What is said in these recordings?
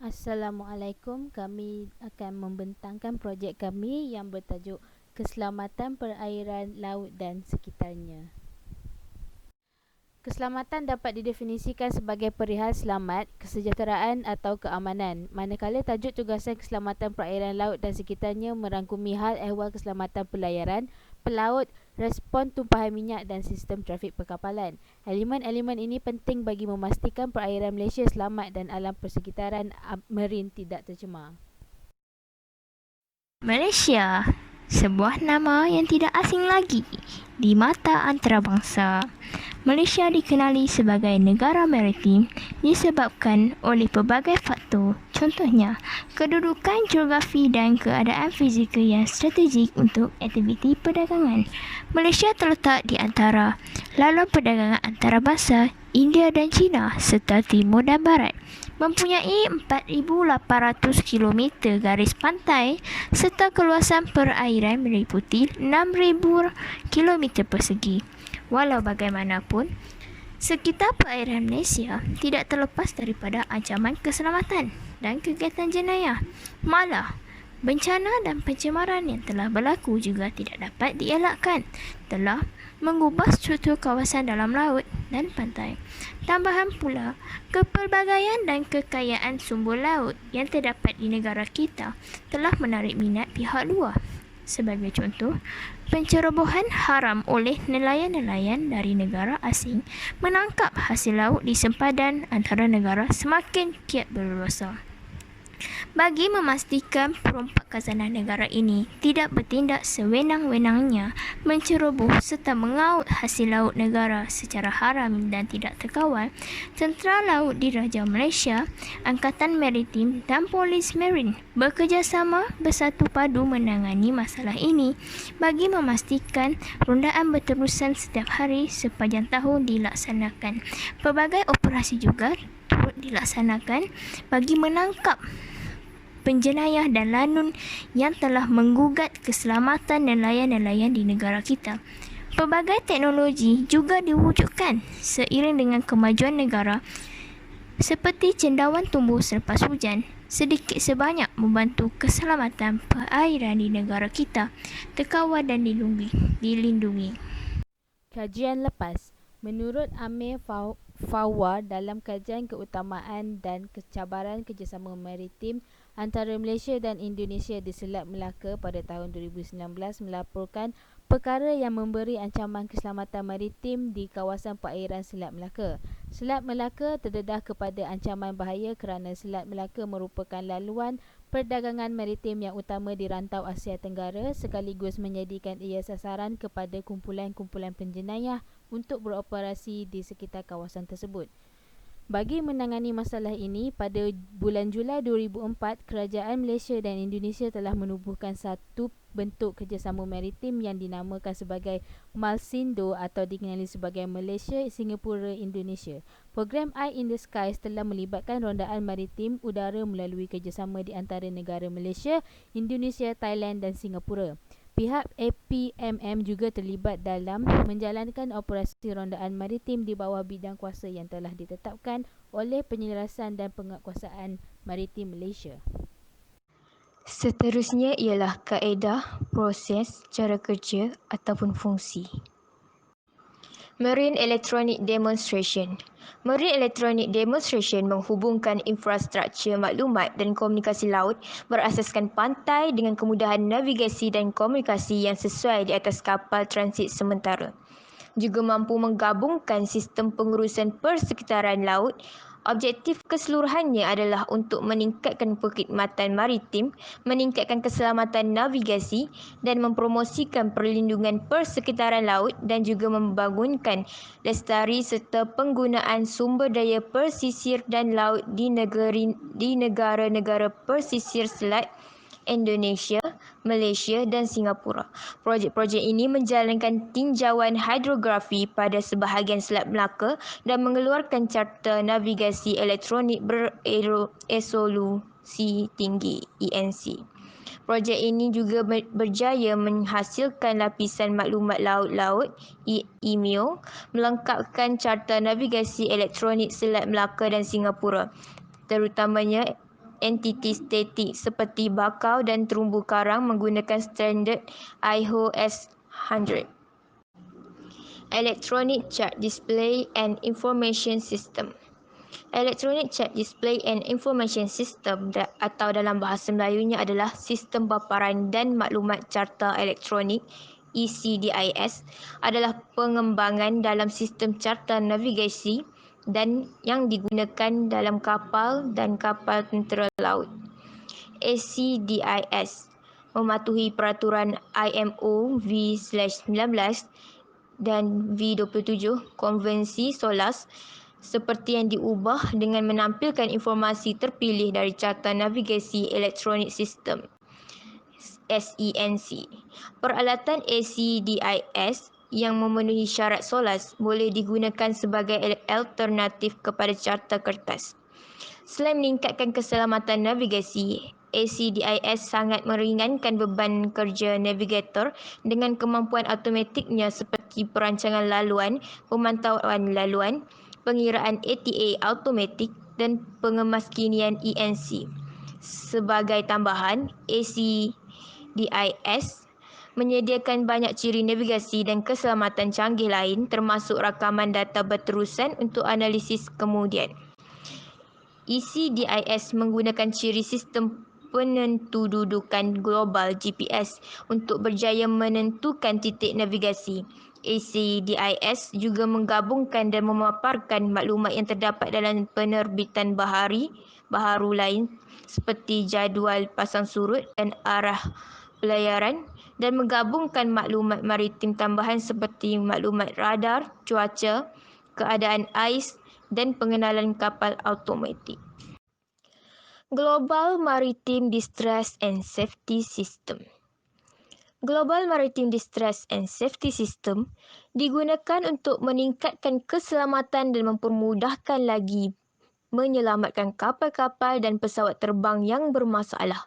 Assalamualaikum. Kami akan membentangkan projek kami yang bertajuk Keselamatan Perairan Laut dan Sekitarnya. Keselamatan dapat didefinisikan sebagai perihal selamat, kesejahteraan atau keamanan. Manakala tajuk tugasan keselamatan perairan laut dan sekitarnya merangkumi hal ehwal keselamatan pelayaran, pelaut, respon tumpahan minyak dan sistem trafik perkapalan. Elemen-elemen ini penting bagi memastikan perairan Malaysia selamat dan alam persekitaran marin tidak tercemar. Malaysia, sebuah nama yang tidak asing lagi di mata antarabangsa. Malaysia dikenali sebagai negara maritim disebabkan oleh pelbagai faktor, contohnya kedudukan geografi dan keadaan fizikal yang strategik untuk aktiviti perdagangan. Malaysia terletak di antara laluan perdagangan antarabangsa India dan China serta Timur dan Barat. Mempunyai 4,800 km garis pantai serta keluasan perairan meliputi 6,000 km persegi. Walau bagaimanapun, sekitar perairan Malaysia tidak terlepas daripada ancaman keselamatan dan kegiatan jenayah. Malah, bencana dan pencemaran yang telah berlaku juga tidak dapat dielakkan, telah mengubah struktur kawasan dalam laut dan pantai. Tambahan pula, kepelbagaian dan kekayaan sumber laut yang terdapat di negara kita telah menarik minat pihak luar. Sebagai contoh, pencerobohan haram oleh nelayan-nelayan dari negara asing menangkap hasil laut di sempadan antara negara semakin kiat berleluasa. Bagi memastikan perompak khazanah negara ini tidak bertindak sewenang-wenangnya menceroboh serta mengaut hasil laut negara secara haram dan tidak terkawal, Tentera Laut Diraja Malaysia, Angkatan Maritim dan Polis Marin bekerjasama bersatu padu menangani masalah ini bagi memastikan rondaan berterusan setiap hari sepanjang tahun dilaksanakan. Pelbagai operasi juga turut dilaksanakan bagi menangkap penjenayah dan lanun yang telah menggugat keselamatan nelayan-nelayan di negara kita. Pelbagai teknologi juga diwujudkan seiring dengan kemajuan negara seperti cendawan tumbuh selepas hujan, sedikit sebanyak membantu keselamatan perairan di negara kita terkawal dan dilindungi. Kajian lepas. Menurut Amir Fawar dalam kajian keutamaan dan kecabaran kerjasama maritim antara Malaysia dan Indonesia di Selat Melaka pada tahun 2019 melaporkan perkara yang memberi ancaman keselamatan maritim di kawasan perairan Selat Melaka. Selat Melaka terdedah kepada ancaman bahaya kerana Selat Melaka merupakan laluan perdagangan maritim yang utama di rantau Asia Tenggara sekaligus menjadikan ia sasaran kepada kumpulan-kumpulan penjenayah untuk beroperasi di sekitar kawasan tersebut. Bagi menangani masalah ini, pada bulan Julai 2004, Kerajaan Malaysia dan Indonesia telah menubuhkan satu bentuk kerjasama maritim yang dinamakan sebagai MALSINDO atau dikenali sebagai Malaysia Singapura Indonesia. Program Eye in the Skies telah melibatkan rondaan maritim udara melalui kerjasama di antara negara Malaysia, Indonesia, Thailand dan Singapura. Pihak APMM juga terlibat dalam menjalankan operasi rondaan maritim di bawah bidang kuasa yang telah ditetapkan oleh Penyelarasan dan Penguatkuasaan Maritim Malaysia. Seterusnya ialah kaedah, proses, cara kerja ataupun fungsi. Marine Electronic Demonstration. Marine Electronic Demonstration menghubungkan infrastruktur maklumat dan komunikasi laut berasaskan pantai dengan kemudahan navigasi dan komunikasi yang sesuai di atas kapal transit sementara. Juga mampu menggabungkan sistem pengurusan persekitaran laut. Objektif keseluruhannya adalah untuk meningkatkan perkhidmatan maritim, meningkatkan keselamatan navigasi dan mempromosikan perlindungan persekitaran laut dan juga membangunkan lestari serta penggunaan sumber daya pesisir dan laut di negara-negara pesisir selat Indonesia, Malaysia dan Singapura. Projek-projek ini menjalankan tinjauan hidrografi pada sebahagian Selat Melaka dan mengeluarkan carta navigasi elektronik beresolusi tinggi (ENC). Projek ini juga berjaya menghasilkan lapisan maklumat laut-laut (EMIO), melengkapkan carta navigasi elektronik Selat Melaka dan Singapura, terutamanya entiti statik seperti bakau dan terumbu karang menggunakan standard ISO S100. Electronic Chart Display and Information System. Electronic Chart Display and Information System atau dalam bahasa Melayunya adalah Sistem Paparan dan Maklumat Carta Elektronik ECDIS adalah pengembangan dalam sistem carta navigasi dan yang digunakan dalam kapal dan kapal tentera laut. ECDIS mematuhi peraturan IMO V/19 dan V27 Konvensi SOLAS seperti yang diubah dengan menampilkan informasi terpilih dari Carta Navigasi Elektronik Sistem SENC. Peralatan ECDIS yang memenuhi syarat SOLAS boleh digunakan sebagai alternatif kepada carta kertas. Selain meningkatkan keselamatan navigasi, ECDIS sangat meringankan beban kerja navigator dengan kemampuan automatiknya seperti perancangan laluan, pemantauan laluan, pengiraan ATA automatik dan pengemaskinian ENC. Sebagai tambahan, ECDIS menyediakan banyak ciri navigasi dan keselamatan canggih lain termasuk rakaman data berterusan untuk analisis kemudian. ECDIS menggunakan ciri sistem penentu dudukan global GPS untuk berjaya menentukan titik navigasi. ECDIS juga menggabungkan dan memaparkan maklumat yang terdapat dalam penerbitan baharu lain seperti jadual pasang surut dan arah pelayaran dan menggabungkan maklumat maritim tambahan seperti maklumat radar, cuaca, keadaan ais dan pengenalan kapal automatik. Global Maritime Distress and Safety System. Global Maritime Distress and Safety System digunakan untuk meningkatkan keselamatan dan mempermudahkan lagi menyelamatkan kapal-kapal dan pesawat terbang yang bermasalah.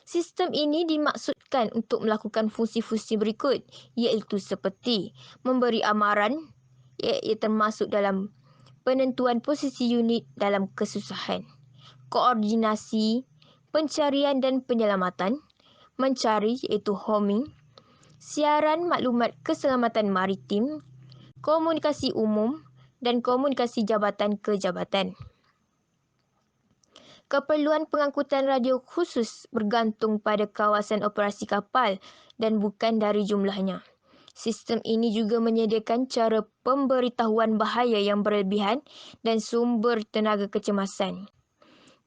Sistem ini dimaksudkan untuk melakukan fungsi-fungsi berikut, iaitu seperti memberi amaran, iaitu termasuk dalam penentuan posisi unit dalam kesusahan, koordinasi, pencarian dan penyelamatan, mencari iaitu homing, siaran maklumat keselamatan maritim, komunikasi umum dan komunikasi jabatan ke jabatan. Keperluan pengangkutan radio khusus bergantung pada kawasan operasi kapal dan bukan dari jumlahnya. Sistem ini juga menyediakan cara pemberitahuan bahaya yang berlebihan dan sumber tenaga kecemasan.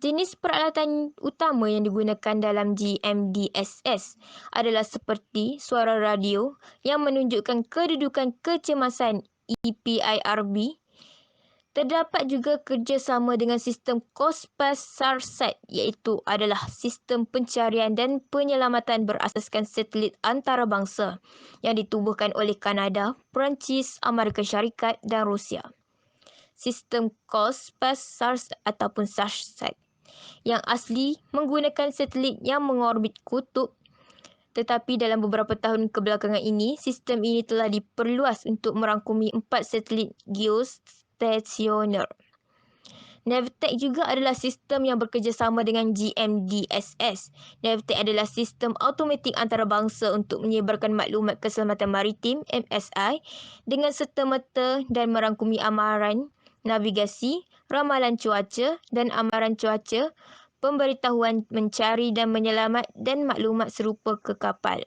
Jenis peralatan utama yang digunakan dalam GMDSS adalah seperti suara radio yang menunjukkan kedudukan kecemasan EPIRB. Terdapat juga kerjasama dengan sistem COSPAS-SARSAT iaitu adalah sistem pencarian dan penyelamatan berasaskan satelit antarabangsa yang ditubuhkan oleh Kanada, Perancis, Amerika Syarikat dan Rusia. Sistem COSPAS-SARSAT ataupun SARSAT yang asli menggunakan satelit yang mengorbit kutub, tetapi dalam beberapa tahun kebelakangan ini, sistem ini telah diperluas untuk merangkumi 4 satelit geostasioner. Navtec juga adalah sistem yang bekerjasama dengan GMDSS. Navtec adalah sistem automatik antarabangsa untuk menyebarkan maklumat keselamatan maritim MSI dengan serta-merta dan merangkumi amaran navigasi, ramalan cuaca dan amaran cuaca, pemberitahuan mencari dan menyelamat dan maklumat serupa ke kapal.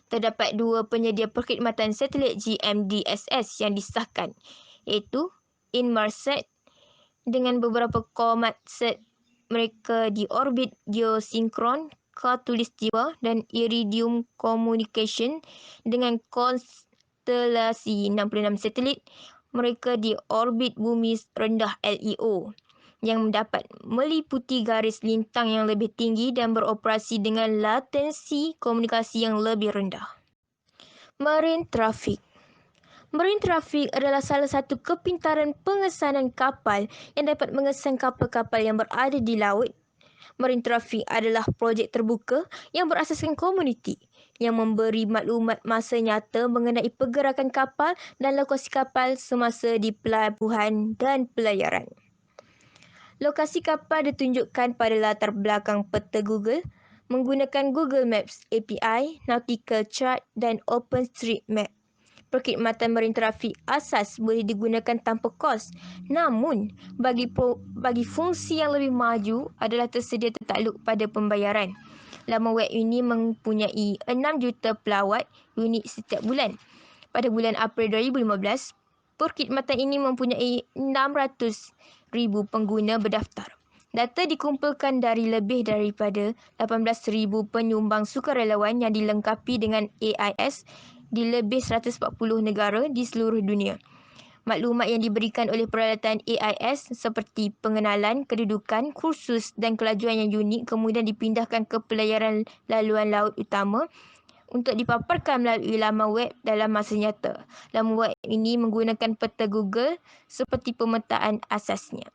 Terdapat 2 penyedia perkhidmatan satelit GMDSS yang disahkan, iaitu Inmarsat dengan beberapa Komatsat mereka di orbit geosinkron khatulistiwa dan Iridium Communication dengan konstelasi 66 satelit mereka di orbit bumi rendah LEO yang dapat meliputi garis lintang yang lebih tinggi dan beroperasi dengan latensi komunikasi yang lebih rendah. Marine Traffic. Marine Traffic adalah salah satu kepintaran pengesanan kapal yang dapat mengesan kapal-kapal yang berada di laut. Marine Traffic adalah projek terbuka yang berasaskan komuniti yang memberi maklumat masa nyata mengenai pergerakan kapal dan lokasi kapal semasa di pelabuhan dan pelayaran. Lokasi kapal ditunjukkan pada latar belakang peta Google menggunakan Google Maps API, Nautical Chart dan OpenStreetMap. Perkhidmatan marine trafik asas boleh digunakan tanpa kos. Namun, bagi fungsi yang lebih maju adalah tersedia tertakluk pada pembayaran. Laman web ini mempunyai 6 juta pelawat unik setiap bulan. Pada bulan April 2015, perkhidmatan ini mempunyai 600,000 pengguna berdaftar. Data dikumpulkan dari lebih daripada 18,000 penyumbang sukarelawan yang dilengkapi dengan AIS di lebih 140 negara di seluruh dunia. Maklumat yang diberikan oleh peralatan AIS seperti pengenalan, kedudukan, kursus dan kelajuan yang unik kemudian dipindahkan ke pelayaran laluan laut utama untuk dipaparkan melalui laman web dalam masa nyata. Laman web ini menggunakan peta Google seperti pemetaan asasnya.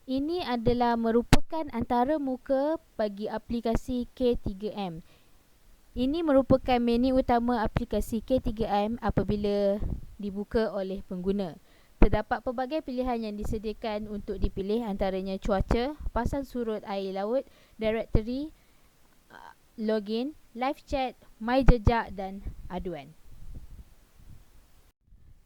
Ini adalah merupakan antara muka bagi aplikasi K3M. Ini merupakan menu utama aplikasi K3M apabila dibuka oleh pengguna. Terdapat pelbagai pilihan yang disediakan untuk dipilih, antaranya cuaca, pasang surut air laut, directory, login, live chat, my jejak dan aduan.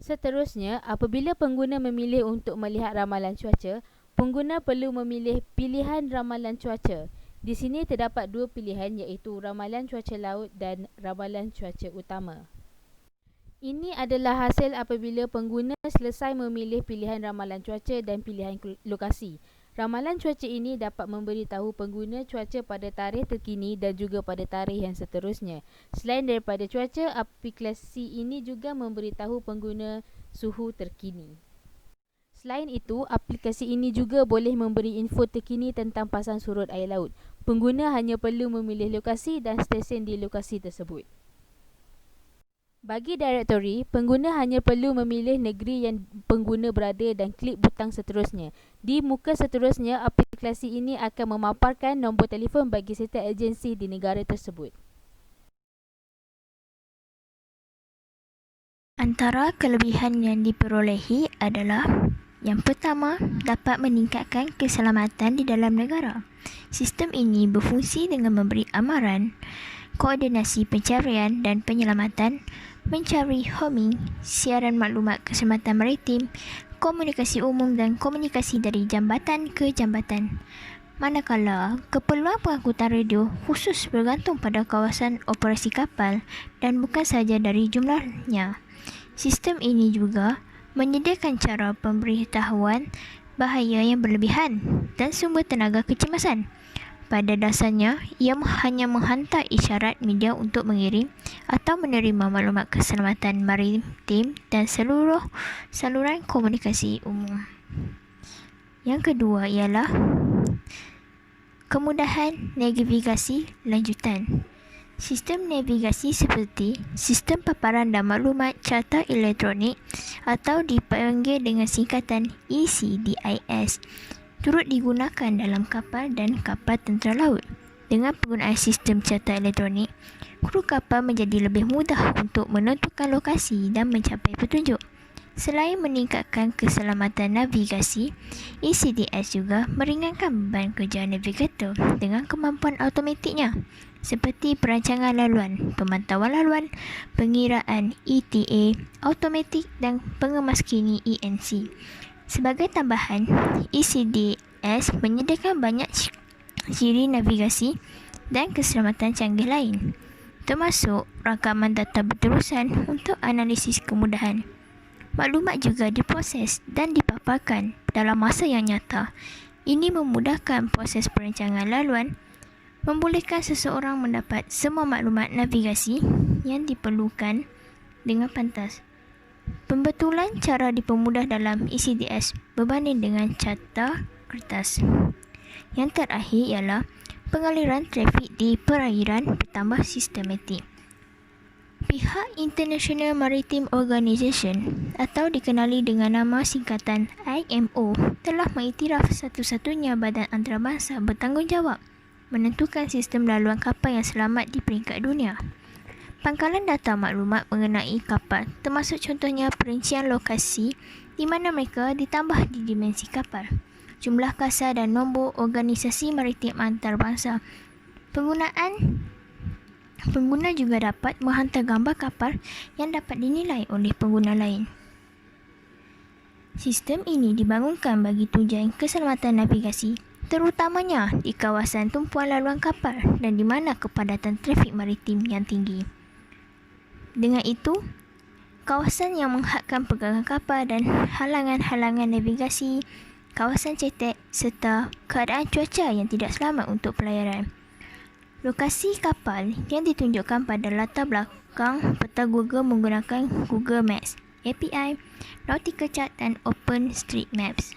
Seterusnya, apabila pengguna memilih untuk melihat ramalan cuaca, pengguna perlu memilih pilihan ramalan cuaca. Di sini terdapat dua pilihan iaitu ramalan cuaca laut dan ramalan cuaca utama. Ini adalah hasil apabila pengguna selesai memilih pilihan ramalan cuaca dan pilihan lokasi. Ramalan cuaca ini dapat memberitahu pengguna cuaca pada tarikh terkini dan juga pada tarikh yang seterusnya. Selain daripada cuaca, aplikasi ini juga memberitahu pengguna suhu terkini. Selain itu, aplikasi ini juga boleh memberi info terkini tentang pasang surut air laut. Pengguna hanya perlu memilih lokasi dan stesen di lokasi tersebut. Bagi directory, pengguna hanya perlu memilih negeri yang pengguna berada dan klik butang seterusnya. Di muka seterusnya, aplikasi ini akan memaparkan nombor telefon bagi setiap agensi di negara tersebut. Antara kelebihan yang diperolehi adalah yang pertama, dapat meningkatkan keselamatan di dalam negara. Sistem ini berfungsi dengan memberi amaran, koordinasi pencarian dan penyelamatan, mencari homing, siaran maklumat keselamatan maritim, komunikasi umum dan komunikasi dari jambatan ke jambatan. Manakala keperluan pengangkutan radio khusus bergantung pada kawasan operasi kapal dan bukan sahaja dari jumlahnya. Sistem ini juga menyediakan cara pemberitahuan bahaya yang berlebihan dan sumber tenaga kecemasan. Pada dasarnya, ia hanya menghantar isyarat media untuk mengirim atau menerima maklumat keselamatan maritim dan seluruh saluran komunikasi umum. Yang kedua ialah kemudahan navigasi lanjutan. Sistem navigasi seperti sistem paparan dan maklumat carta elektronik atau dipanggil dengan singkatan ECDIS turut digunakan dalam kapal dan kapal tentera laut. Dengan penggunaan sistem carta elektronik, kru kapal menjadi lebih mudah untuk menentukan lokasi dan mencapai petunjuk. Selain meningkatkan keselamatan navigasi, ECDIS juga meringankan beban kerja navigator dengan kemampuan automatiknya seperti perancangan laluan, pemantauan laluan, pengiraan ETA, automatik dan pengemaskini ENC. Sebagai tambahan, ECDIS menyediakan banyak ciri navigasi dan keselamatan canggih lain, termasuk rakaman data berterusan untuk analisis kemudahan. Maklumat juga diproses dan dipaparkan dalam masa yang nyata. Ini memudahkan proses perancangan laluan, membolehkan seseorang mendapat semua maklumat navigasi yang diperlukan dengan pantas. Pembetulan cara dipermudah dalam ECDIS berbanding dengan carta kertas. Yang terakhir ialah pengaliran trafik di perairan bertambah sistematik. Pihak International Maritime Organization atau dikenali dengan nama singkatan IMO telah mengiktiraf satu-satunya badan antarabangsa bertanggungjawab menentukan sistem laluan kapal yang selamat di peringkat dunia. Pangkalan data maklumat mengenai kapal termasuk contohnya perincian lokasi di mana mereka ditambah di dimensi kapal. jumlah kasa dan nombor organisasi maritim antarabangsa. Pengguna juga dapat menghantar gambar kapal yang dapat dinilai oleh pengguna lain. Sistem ini dibangunkan bagi tujuan keselamatan navigasi, terutamanya di kawasan tumpuan laluan kapal dan di mana kepadatan trafik maritim yang tinggi. Dengan itu, kawasan yang menghadkan pergerakan kapal dan halangan-halangan navigasi, kawasan cetek serta keadaan cuaca yang tidak selamat untuk pelayaran. Lokasi kapal yang ditunjukkan pada latar belakang peta Google menggunakan Google Maps, API, Nautical Chart dan OpenStreetMaps.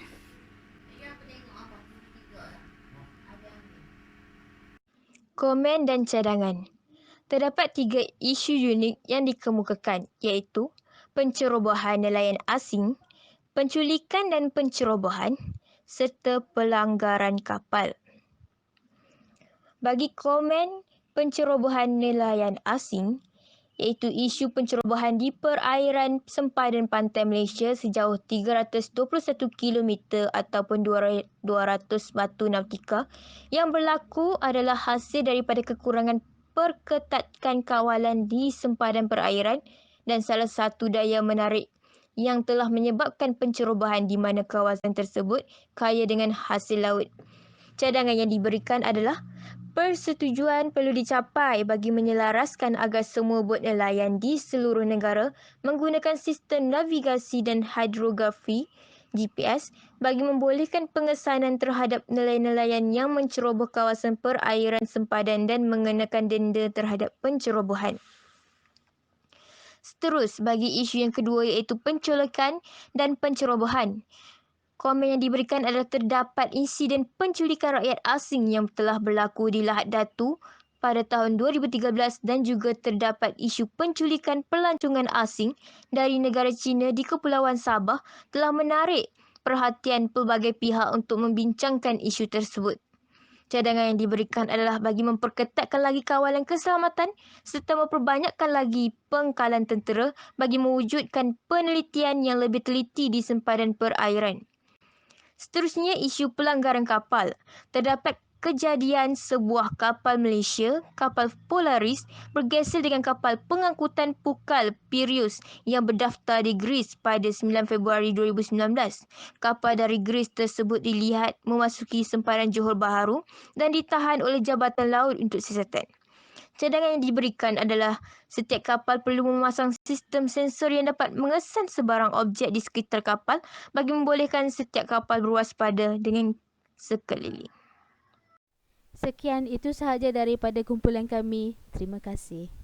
Komen dan cadangan. Terdapat 3 isu unik yang dikemukakan, iaitu pencerobohan nelayan asing, penculikan dan pencerobohan, serta pelanggaran kapal. Bagi komen pencerobohan nelayan asing, iaitu isu pencerobohan di perairan sempadan pantai Malaysia sejauh 321 km ataupun 200 batu nautika yang berlaku adalah hasil daripada kekurangan perketatkan kawalan di sempadan perairan dan salah satu daya menarik yang telah menyebabkan pencerobohan di mana kawasan tersebut kaya dengan hasil laut. Cadangan yang diberikan adalah persetujuan perlu dicapai bagi menyelaraskan agar semua bot nelayan di seluruh negara menggunakan sistem navigasi dan hidrografi GPS bagi membolehkan pengesanan terhadap nelayan-nelayan yang menceroboh kawasan perairan sempadan dan mengenakan denda terhadap pencerobohan. Seterus, bagi isu yang kedua iaitu penculikan dan pencerobohan. Komen yang diberikan adalah terdapat insiden penculikan rakyat asing yang telah berlaku di Lahad Datu pada tahun 2013 dan juga terdapat isu penculikan pelancongan asing dari negara China di Kepulauan Sabah telah menarik perhatian pelbagai pihak untuk membincangkan isu tersebut. Cadangan yang diberikan adalah bagi memperketatkan lagi kawalan keselamatan serta memperbanyakkan lagi pengkalan tentera bagi mewujudkan penelitian yang lebih teliti di sempadan perairan. Seterusnya, isu pelanggaran kapal. Terdapat kejadian sebuah kapal Malaysia, kapal Polaris, bergeser dengan kapal pengangkutan pukal Piraeus yang berdaftar di Greece pada 9 Februari 2019. Kapal dari Greece tersebut dilihat memasuki sempadan Johor Bahru dan ditahan oleh Jabatan Laut untuk siasatan. Cadangan yang diberikan adalah setiap kapal perlu memasang sistem sensor yang dapat mengesan sebarang objek di sekitar kapal bagi membolehkan setiap kapal berwaspada dengan sekeliling. Sekian, itu sahaja daripada kumpulan kami. Terima kasih.